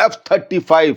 F-35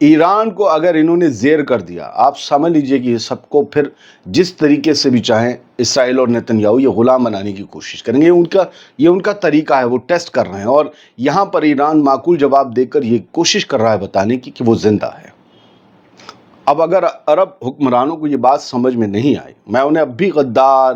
Iran کو اگر انہوں نے زیر کر دیا، آپ سمجھ لیجئے کہ یہ سب کو پھر جس طریقے سے بھی چاہیں اسرائیل اور نیتنیاہو یہ غلام بنانے کی کوشش کریں گے. یہ ان کا طریقہ ہے، وہ ٹیسٹ کر رہے ہیں. اور یہاں پر ایران معقول جواب دے کر یہ کوشش کر رہا ہے بتانے کی کہ وہ زندہ ہے. اب اگر عرب حکمرانوں کو یہ بات سمجھ میں نہیں آئی، میں انہیں اب بھی غدار،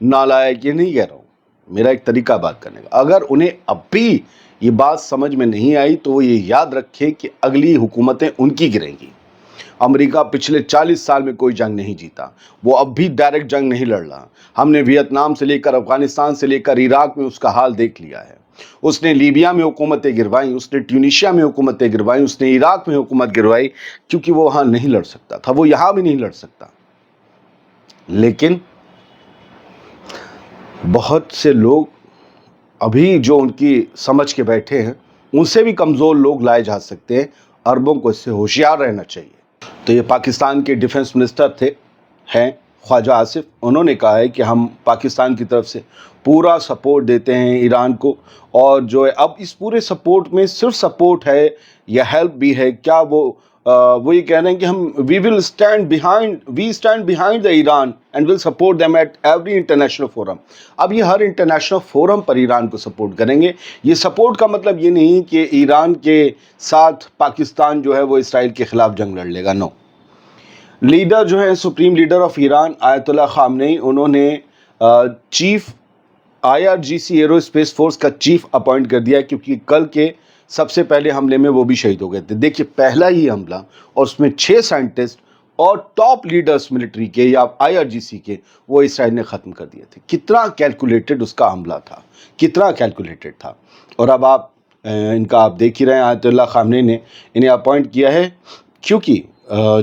نالائق یہ نہیں کہہ رہا ہوں، میرا ایک طریقہ بات کرنے کا، اگر انہیں اب بھی یہ بات سمجھ میں نہیں آئی تو وہ یہ یاد رکھیں کہ اگلی حکومتیں ان کی گریں گی. امریکہ پچھلے 40 سال میں کوئی جنگ نہیں جیتا، وہ اب بھی ڈائریکٹ جنگ نہیں لڑ رہا. ہم نے ویتنام سے لے کر افغانستان سے لے کر عراق میں اس کا حال دیکھ لیا ہے. اس نے لیبیا میں حکومتیں گروائیں، اس نے ٹیونیشیا میں حکومتیں گروائیں، اس نے عراق میں حکومت گروائی، کیونکہ وہ وہاں نہیں لڑ سکتا تھا، وہ یہاں بھی نہیں لڑ سکتا. لیکن بہت سے لوگ ابھی جو ان کی سمجھ کے بیٹھے ہیں، ان سے بھی کمزور لوگ لائے جا سکتے ہیں. عربوں کو اس سے ہوشیار رہنا چاہیے. تو یہ پاکستان کے ڈیفنس منسٹر ہیں خواجہ آصف، انہوں نے کہا ہے کہ ہم پاکستان کی طرف سے پورا سپورٹ دیتے ہیں ایران کو. اور جو ہے اب اس پورے سپورٹ میں صرف سپورٹ ہے یا ہیلپ بھی ہے کیا، وہ یہ کہہ رہے ہیں کہ ہم we stand behind the Iran and will support them at every international forum. اب یہ ہر انٹرنیشنل فورم پر ایران کو سپورٹ کریں گے. یہ سپورٹ کا مطلب یہ نہیں کہ ایران کے ساتھ پاکستان جو ہے وہ اسرائیل کے خلاف جنگ لڑ لے گا، نو. لیڈر جو ہے سپریم لیڈر آف ایران آیت اللہ خامنئی، انہوں نے chief IRGC arrow space force کا چیف اپوائنٹ کر دیا، کیونکہ کل کے سب سے پہلے حملے میں وہ بھی شہید ہو گئے تھے. دیکھیے پہلا ہی حملہ اور اس میں 6 سائنٹسٹ اور ٹاپ لیڈرز ملٹری کے یا IRGC کے وہ اسرائیل نے ختم کر دیے تھے. کتنا کیلکولیٹڈ اس کا حملہ تھا، کتنا کیلکولیٹڈ تھا. اور اب ان کا آپ دیکھ ہی رہے ہیں، آیت اللہ خامنئی نے انہیں اپوائنٹ کیا ہے کیونکہ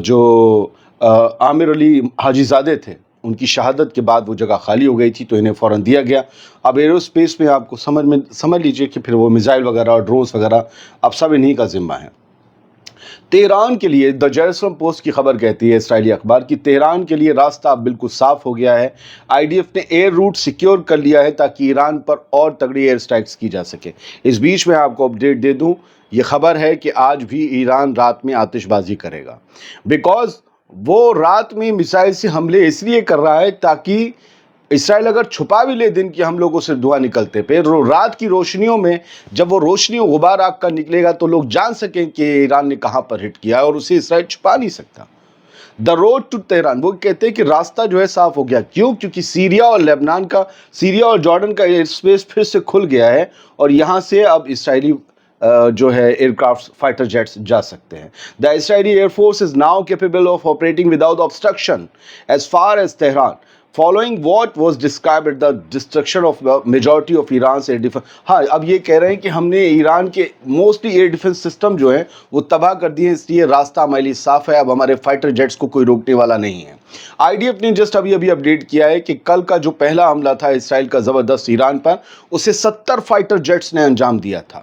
جو عامر علی حاجی زادے تھے ان کی شہادت کے بعد وہ جگہ خالی ہو گئی تھی تو انہیں فوراً دیا گیا. اب ایرو اسپیس میں آپ کو سمجھ لیجئے کہ پھر وہ میزائل وغیرہ اور ڈرونز وغیرہ اب سب انہی کا ذمہ ہے. تہران کے لیے دا جیروسلم پوسٹ کی خبر کہتی ہے، اسرائیلی اخبار، کی تہران کے لیے راستہ اب بالکل صاف ہو گیا ہے. IDF نے ایئر روٹ سیکیور کر لیا ہے تاکہ ایران پر اور تگڑی ایئر سٹرائکس کی جا سکے. اس بیچ میں آپ کو اپڈیٹ دے دوں، یہ خبر ہے کہ آج بھی ایران رات میں آتش بازی کرے گا، بیکاز وہ رات میں میزائل سے حملے اس لیے کر رہا ہے تاکہ اسرائیل اگر چھپا بھی لے دن کی ہم لوگوں سے دھواں نکلتے پہ، رات کی روشنیوں میں جب وہ روشنی و غبار آگ کا نکلے گا تو لوگ جان سکیں کہ ایران نے کہاں پر ہٹ کیا ہے، اور اسے اسرائیل چھپا نہیں سکتا. دا روڈ ٹو تہران، وہ کہتے ہیں کہ راستہ جو ہے صاف ہو گیا. کیوں؟ کیونکہ سیریا اور جارڈن کا ایئر اسپیس پھر سے کھل گیا ہے اور یہاں سے اب اسرائیلی جو ہے ایئر کرافٹ فائٹر جیٹس جا سکتے ہیں. The Israeli Air Force is now capable of operating without obstruction as far as Tehran, following what was described as the destruction of the majority of Iran's air defense. ہاں اب یہ کہہ رہے ہیں کہ ہم نے ایران کے موسٹلی ایئر ڈیفنس سسٹم جو ہیں وہ تباہ کر دیے، اس لیے راستہ ہمارے لیے صاف ہے، اب ہمارے فائٹر جیٹس کو کوئی روکنے والا نہیں ہے. IDF نے جسٹ ابھی اپڈیٹ کیا ہے کہ کل کا جو پہلا حملہ تھا اسرائیل کا زبردست ایران پر، اسے 70 فائٹر جیٹس نے انجام دیا تھا.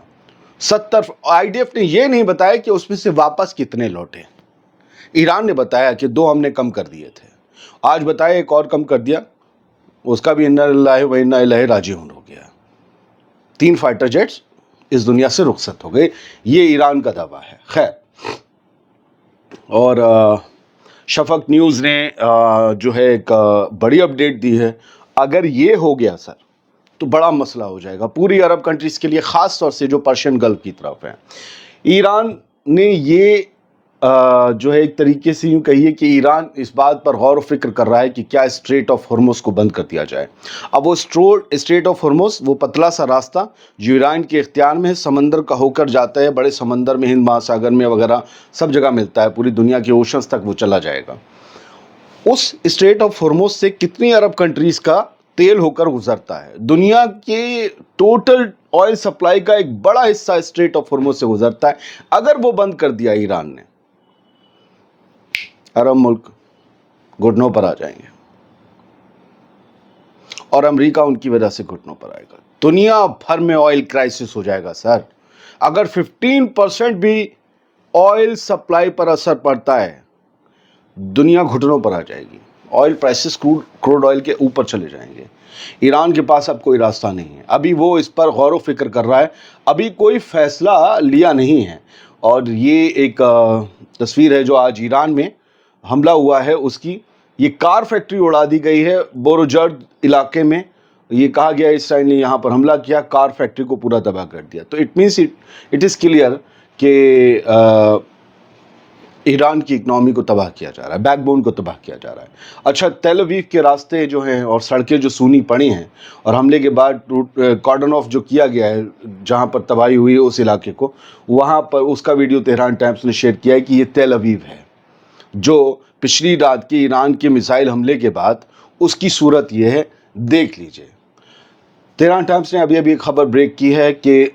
70. IDF نے یہ نہیں بتایا کہ اس میں سے واپس کتنے لوٹے. ایران نے بتایا کہ 2 ہم نے کم کر دیے تھے، آج بتایا ایک اور کم کر دیا، اس کا بھی انا للہ و انا الیہ راجعون ہو گیا. 3 فائٹر جیٹس اس دنیا سے رخصت ہو گئے، یہ ایران کا دعویٰ ہے. خیر، اور شفق نیوز نے جو ہے ایک بڑی اپڈیٹ دی ہے. اگر یہ ہو گیا سر تو بڑا مسئلہ ہو جائے گا پوری عرب کنٹریز کے لیے، خاص طور سے جو پرشین گلف کی طرف ہیں. ایران نے یہ جو ہے ایک طریقے سے یوں کہیے کہ ایران اس بات پر غور و فکر کر رہا ہے کہ کیا اسٹریٹ آف ہرمز کو بند کر دیا جائے. اب وہ اسٹریٹ آف ہرمز، وہ پتلا سا راستہ جو ایران کے اختیار میں ہے، سمندر کا ہو کر جاتا ہے، بڑے سمندر میں، ہند مہاساگر میں وغیرہ سب جگہ ملتا ہے، پوری دنیا کے اوشنز تک وہ چلا جائے گا. اس اسٹریٹ آف ہرمز سے کتنی عرب کنٹریز کا تیل ہو کر گزرتا ہے. دنیا کے ٹوٹل آئل سپلائی کا ایک بڑا حصہ اسٹریٹ آف ہرمز سے گزرتا ہے. اگر وہ بند کر دیا ایران نے، عرب ملک گھٹنوں پر آ جائیں گے اور امریکہ ان کی وجہ سے گھٹنوں پر آئے گا. دنیا بھر میں آئل کرائسس ہو جائے گا سر. اگر 15% بھی آئل سپلائی پر اثر پڑتا ہے، دنیا گھٹنوں پر آ جائے گی. آئل پرائسز کروڈ آئل کے اوپر چلے جائیں گے. ایران کے پاس اب کوئی راستہ نہیں ہے. ابھی وہ اس پر غور و فکر کر رہا ہے، ابھی کوئی فیصلہ لیا نہیں ہے. اور یہ ایک تصویر ہے جو آج ایران میں حملہ ہوا ہے اس کی. یہ کار فیکٹری اڑا دی گئی ہے بوروجرد علاقے میں. یہ کہا گیا اسرائیل نے یہاں پر حملہ کیا, کار فیکٹری کو پورا تباہ کر دیا. تو it means it is clear کہ ایران کی اکنامی کو تباہ کیا جا رہا ہے, بیک بون کو تباہ کیا جا رہا ہے. اچھا, تیل اویو کے راستے جو ہیں اور سڑکیں جو سونی پڑی ہیں اور حملے کے بعد کارڈن آف جو کیا گیا ہے جہاں پر تباہی ہوئی ہے اس علاقے کو, وہاں پر اس کا ویڈیو تہران ٹائمز نے شیئر کیا ہے کہ یہ تیل اویو ہے جو پچھلی رات کے ایران کے میزائل حملے کے بعد اس کی صورت یہ ہے. دیکھ لیجئے. تہران ٹائمز نے ابھی ایک خبر بریک کی ہے کہ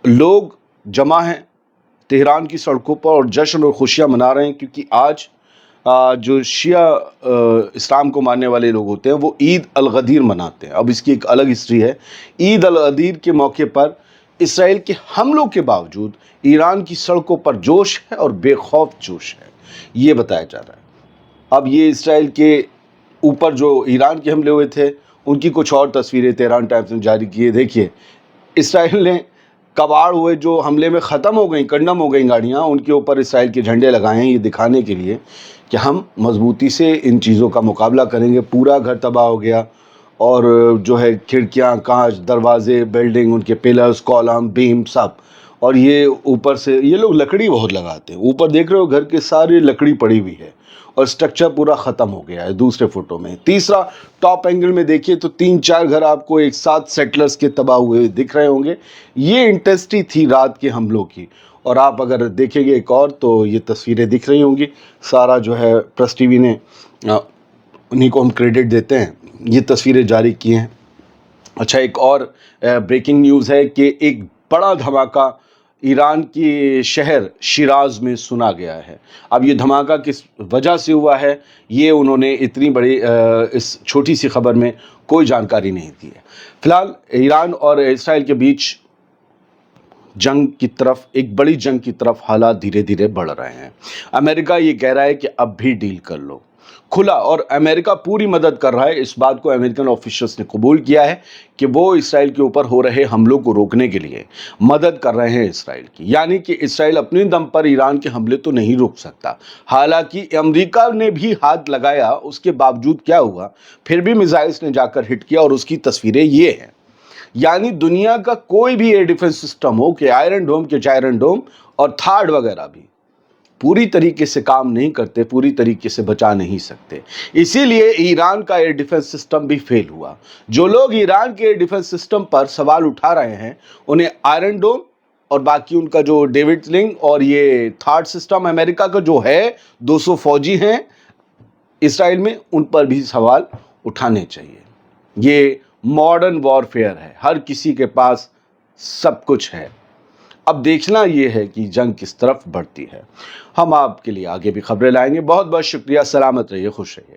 لوگ جمع ہیں تہران کی سڑکوں پر اور جشن اور خوشیاں منا رہے ہیں کیونکہ آج جو شیعہ اسلام کو ماننے والے لوگ ہوتے ہیں وہ عید الغدیر مناتے ہیں. اب اس کی ایک الگ ہسٹری ہے. عید الغدیر کے موقع پر اسرائیل کے حملوں کے باوجود ایران کی سڑکوں پر جوش ہے اور بے خوف جوش ہے, یہ بتایا جا رہا ہے. اب یہ اسرائیل کے اوپر جو ایران کے حملے ہوئے تھے ان کی کچھ اور تصویریں تہران ٹائمز نے جاری کی ہے. دیکھیے, اسرائیل نے کباڑ ہوئے جو حملے میں ختم ہو گئیں, کنڈم ہو گئیں گاڑیاں, ان کے اوپر اسرائیل کے جھنڈے لگائے ہیں یہ دکھانے کے لیے کہ ہم مضبوطی سے ان چیزوں کا مقابلہ کریں گے. پورا گھر تباہ ہو گیا اور جو ہے کھڑکیاں, کانچ, دروازے, بلڈنگ, ان کے پلرز, کالم, بیم سب. اور یہ اوپر سے یہ لوگ لکڑی بہت لگاتے ہیں. اوپر دیکھ رہے ہو گھر کے ساری لکڑی پڑی ہوئی ہے اور سٹرکچر پورا ختم ہو گیا ہے. دوسرے فوٹو میں, تیسرا ٹاپ اینگل میں دیکھیے تو 3-4 گھر آپ کو ایک ساتھ سیٹلرز کے تباہ ہوئے دکھ رہے ہوں گے. یہ انٹینسٹی تھی رات کے حملوں کی. اور آپ اگر دیکھیں گے ایک اور تو یہ تصویریں دکھ رہی ہوں گی. سارا جو ہے پریس ٹی وی نے انہیں کو ہم کریڈٹ دیتے ہیں, یہ تصویریں جاری کی ہیں. اچھا, ایک اور بریکنگ نیوز ہے کہ ایک بڑا دھماکہ ایران کی شہر شیراز میں سنا گیا ہے. اب یہ دھماکہ کس وجہ سے ہوا ہے یہ انہوں نے اتنی بڑی اس چھوٹی سی خبر میں کوئی جانکاری نہیں دی ہے. فی الحال ایران اور اسرائیل کے بیچ جنگ کی طرف, ایک بڑی جنگ کی طرف حالات دھیرے دھیرے بڑھ رہے ہیں. امریکہ یہ کہہ رہا ہے کہ اب بھی ڈیل کر لو کھلا, اور امریکہ پوری مدد کر رہا ہے. اس بات کو امریکن آفیشلز نے قبول کیا ہے کہ وہ اسرائیل کے اوپر ہو رہے حملوں کو روکنے کے لیے مدد کر رہے ہیں اسرائیل کی. یعنی کہ اسرائیل اپنے دم پر ایران کے حملے تو نہیں روک سکتا. حالانکہ امریکہ نے بھی ہاتھ لگایا, اس کے باوجود کیا ہوا, پھر بھی میزائلز نے جا کر ہٹ کیا اور اس کی تصویریں یہ ہیں. یعنی دنیا کا کوئی بھی ایئر ڈیفنس سسٹم ہو کہ آئرن ڈوم کے جائرن ڈوم اور تھارڈ وغیرہ بھی پوری طریقے سے کام نہیں کرتے, پوری طریقے سے بچا نہیں سکتے. اسی لیے ایران کا ایئر ڈیفنس سسٹم بھی فیل ہوا. جو لوگ ایران کے ایئر ڈیفنس سسٹم پر سوال اٹھا رہے ہیں انہیں آئرن ڈوم اور باقی ان کا جو ڈیوڈ لنگ اور یہ تھارڈ سسٹم امریکہ کا جو ہے 200 فوجی ہیں اسرائیل میں, ان پر بھی سوال اٹھانے چاہیے. یہ ماڈرن وارفیئر ہے, ہر کسی کے پاس سب کچھ ہے. اب دیکھنا یہ ہے کہ جنگ کس طرف بڑھتی ہے. ہم آپ کے لیے آگے بھی خبریں لائیں گے. بہت بہت شکریہ. سلامت رہیے, خوش رہیے.